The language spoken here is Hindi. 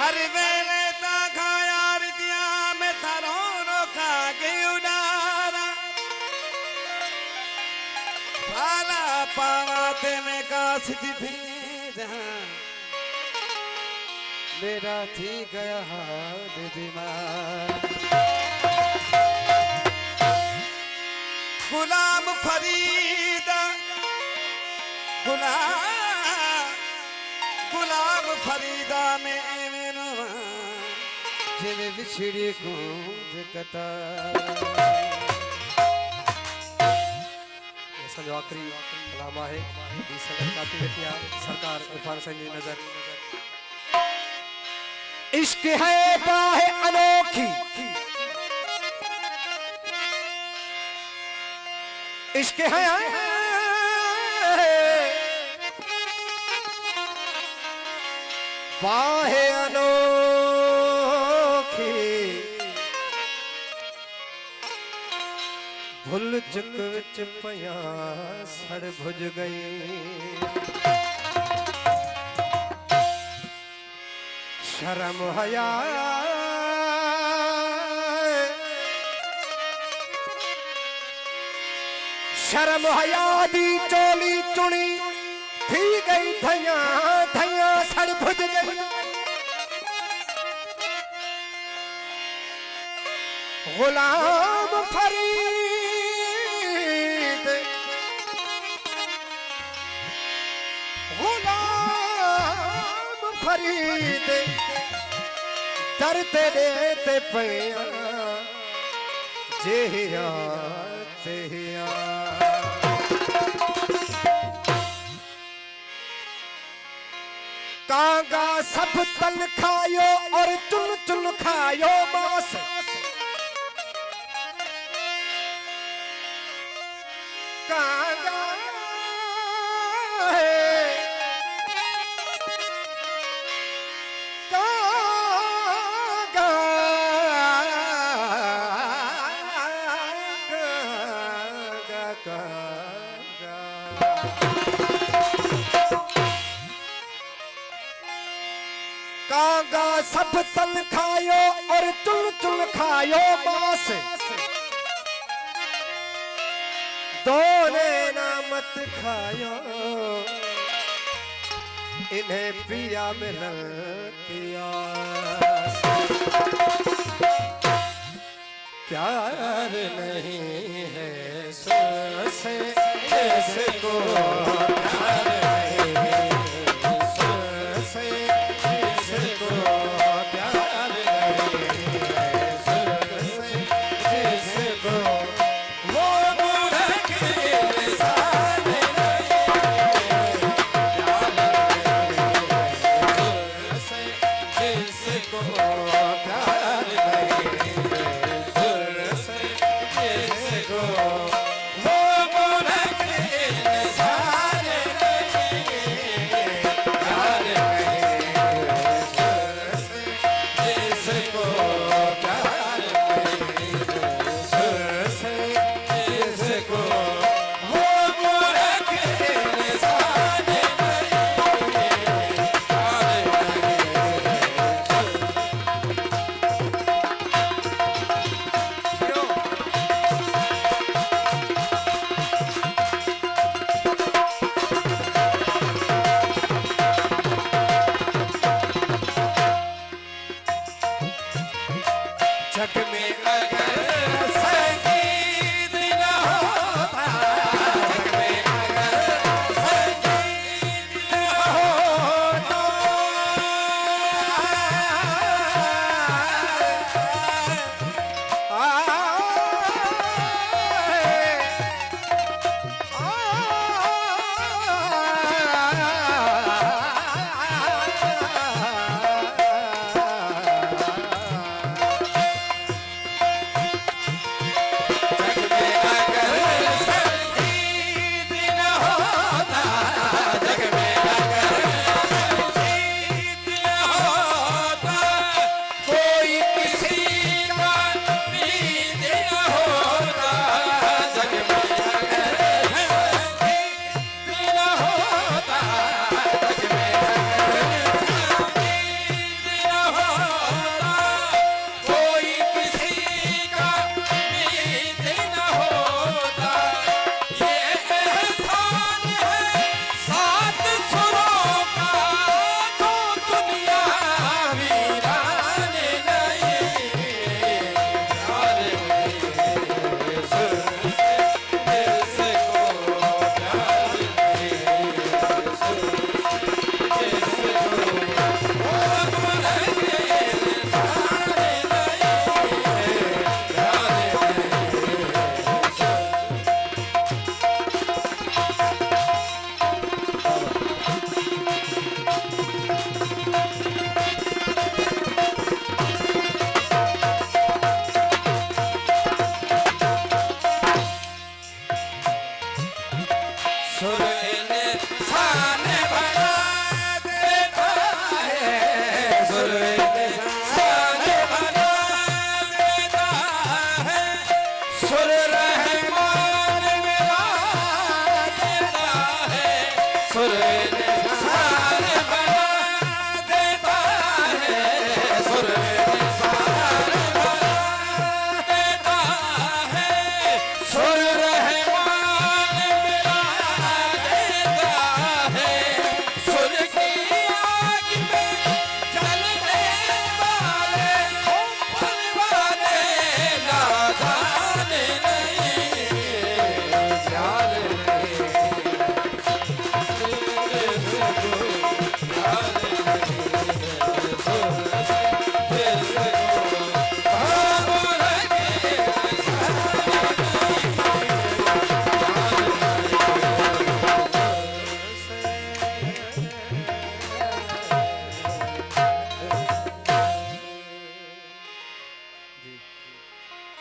हर वेले ता खाया रितिया में थारो रोका के उडारा भाला पावाते में कासित भेदा मेरा थी गया हाल बीमार गुलाम फरीदा गुलाम फरीदा में जिवे बिछड़ी गूंज कतार जो आखिरी कलामा है संगत काफी बेटिया सरकार इरफान सिंह जी नजर इश्क है बाहे अनोखी इश्क है बाहे अनोखी भुल चुक विच पया सड़ भुज गई शर्म हया शर्म हया दी चोली चुनी थी गई धैया धैया सड़ भुज गई गुलाम फरीद गुलाम फरीद दर्द देते पैया जेहिया तेहिया कांगा सब तन खायो और चुन चुन खायो मांस कांगा कांगा सब तन खायो और चुन चुन खायो मांस दोने ना मत खायो इन्हें पिया मिलन किया प्यार नहीं है से जैसे को प्यार नहीं है से जैसे को प्यार नहीं है जैसे को वो बूढ़ा के सारे जैसे को प्यार नहीं जग में